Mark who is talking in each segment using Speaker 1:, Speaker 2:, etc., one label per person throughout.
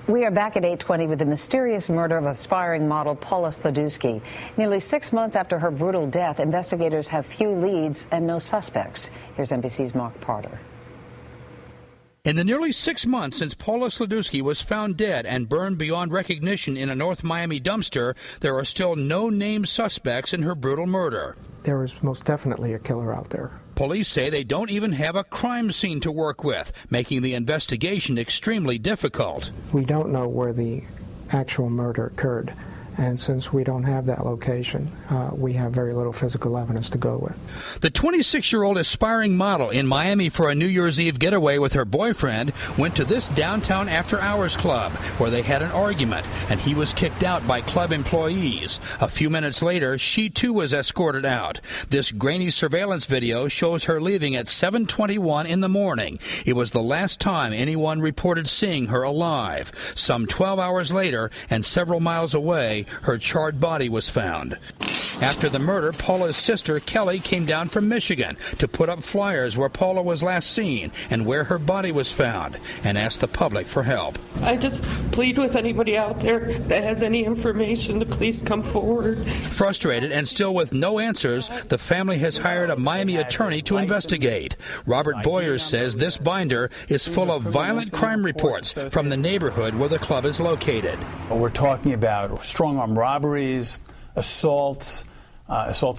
Speaker 1: We are back at 8:20 with the mysterious murder of aspiring model Paula Sladewski. Nearly 6 months after her brutal death, investigators have few leads and no suspects. Here's NBC's Mark Potter.
Speaker 2: In the nearly 6 months since Paula Sladewski was found dead and burned beyond recognition in a North Miami dumpster, there are still no named suspects in her brutal murder.
Speaker 3: There is most definitely a killer out there.
Speaker 2: Police say they don't even have a crime scene to work with, making the investigation extremely difficult.
Speaker 3: We don't know where the actual murder occurred. And since we don't have that location, we have very little physical evidence to go with.
Speaker 2: The 26-year-old aspiring model in Miami for a New Year's Eve getaway with her boyfriend went to this downtown after-hours club where they had an argument, and he was kicked out by club employees. A few minutes later, she too was escorted out. This grainy surveillance video shows her leaving at 7:21 in the morning. It was the last time anyone reported seeing her alive. Some 12 hours later, and several miles away, her charred body was found. After the murder, Paula's sister, Kelly, came down from Michigan to put up flyers where Paula was last seen and where her body was found, and asked the public for help.
Speaker 4: I just plead with anybody out there that has any information to please come forward.
Speaker 2: Frustrated and still with no answers, the family has hired a Miami attorney to investigate. Robert Boyers says this binder is full of violent crime reports from the neighborhood where the club is located.
Speaker 5: We're talking about strong-arm robberies, assaults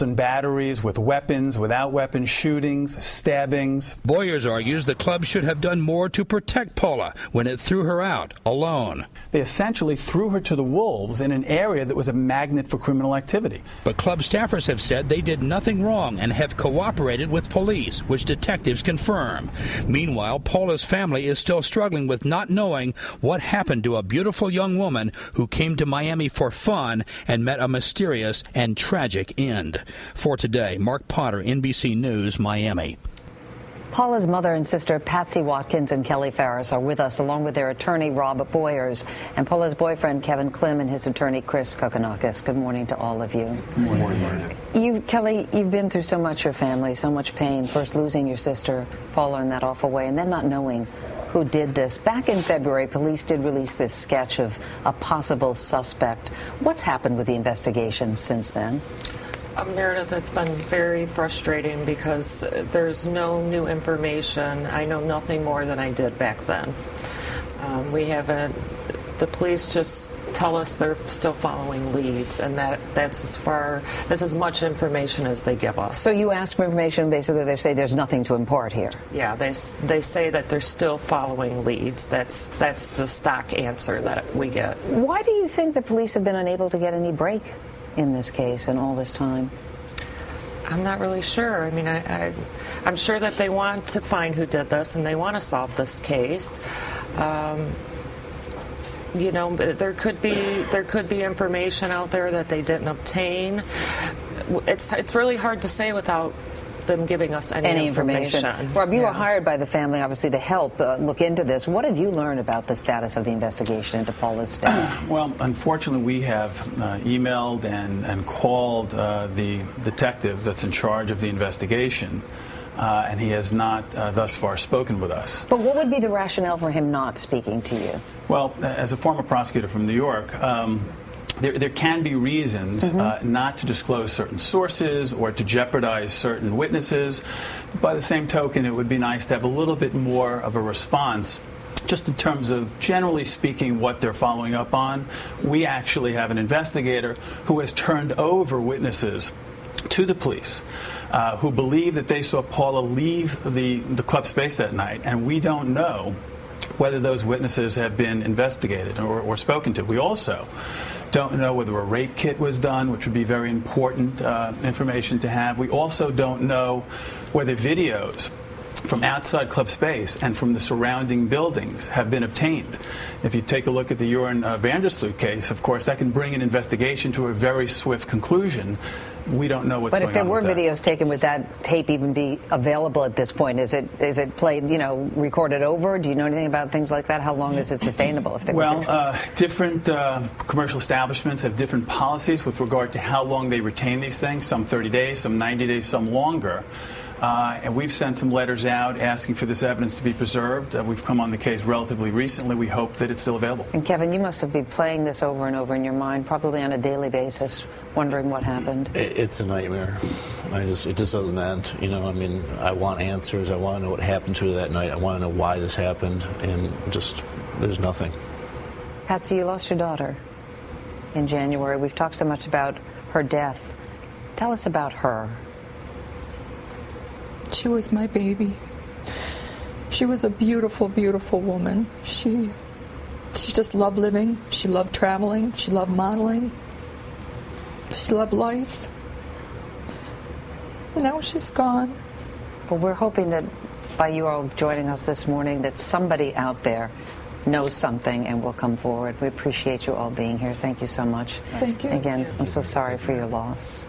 Speaker 5: and batteries with weapons, without weapons, shootings, stabbings.
Speaker 2: Boyers argues the club should have done more to protect Paula when it threw her out alone.
Speaker 5: They essentially threw her to the wolves in an area that was a magnet for criminal activity.
Speaker 2: But club staffers have said they did nothing wrong and have cooperated with police, which detectives confirm. Meanwhile, Paula's family is still struggling with not knowing what happened to a beautiful young woman who came to Miami for fun and met a mysterious and tragic end. For today, Mark Potter, NBC News, Miami.
Speaker 1: Paula's mother and sister, Patsy Watkins and Kelly Farris, are with us, along with their attorney, Rob Boyers, and Paula's boyfriend, Kevin Klim, and his attorney, Chris Kokonakis. Good morning to all of you.
Speaker 5: Good morning.
Speaker 1: Kelly, you've been through so much, your family, so much pain, first losing your sister, Paula, in that awful way, and then not knowing who did this. Back in February, police did release this sketch of a possible suspect. What's happened with the investigation since then?
Speaker 4: Meredith, it's been very frustrating because there's no new information. I know nothing more than I did back then. The police just tell us they're still following leads, and that's as much information as they give us.
Speaker 1: So you ask for information, basically they say there's nothing to impart here.
Speaker 4: Yeah, they say that they're still following leads. That's the stock answer that we get.
Speaker 1: Why do you think the police have been unable to get any break in this case and all this time?
Speaker 4: I'm not really sure. I mean, I'm sure that they want to find who did this and they want to solve this case. There could be information out there that they didn't obtain. It's really hard to say without them giving us any information.
Speaker 1: Rob, you were hired by the family, obviously, to help look into this. What have you learned about the status of the investigation into Paula's death?
Speaker 5: Well, unfortunately, we have emailed and called the detective that's in charge of the investigation, and he has not thus far spoken with us.
Speaker 1: But what would be the rationale for him not speaking to you?
Speaker 5: Well, as a former prosecutor from New York, there can be reasons not to disclose certain sources or to jeopardize certain witnesses. By the same token, it would be nice to have a little bit more of a response just in terms of, generally speaking, what they're following up on. We actually have an investigator who has turned over witnesses to the police who believe that they saw Paula leave the club space that night, and we don't know whether those witnesses have been investigated or spoken to. We also don't know whether a rape kit was done, which would be very important information to have. We also don't know whether videos from outside club space and from the surrounding buildings have been obtained. If you take a look at the Joran Vandersloot case, of course, that can bring an investigation to a very swift conclusion. We don't know what's going on.
Speaker 1: But if there were videos taken, would that tape even be available at this point? Is it played, recorded over? Do you know anything about things like that? How long is it sustainable?
Speaker 5: Different commercial establishments have different policies with regard to how long they retain these things. Some 30 days, some 90 days, some longer. and we've sent some letters out asking for this evidence to be preserved. We've come on the case relatively recently. We hope that it's still available.
Speaker 1: And Kevin, you must have been playing this over and over in your mind, probably on a daily basis, wondering what happened.
Speaker 6: It's a nightmare. It just doesn't end. You know, I mean, I want answers. I want to know what happened to her that night. I want to know why this happened, and just there's nothing.
Speaker 1: Patsy, you lost your daughter in January. We've talked so much about her death. Tell us about her.
Speaker 7: She was my baby. She was a beautiful, beautiful woman. She just loved living. She loved traveling. She loved modeling. She loved life. Now she's gone.
Speaker 1: Well, we're hoping that by you all joining us this morning that somebody out there knows something and will come forward. We appreciate you all being here. Thank you so much.
Speaker 7: Thank you.
Speaker 1: Again, I'm so sorry for your loss.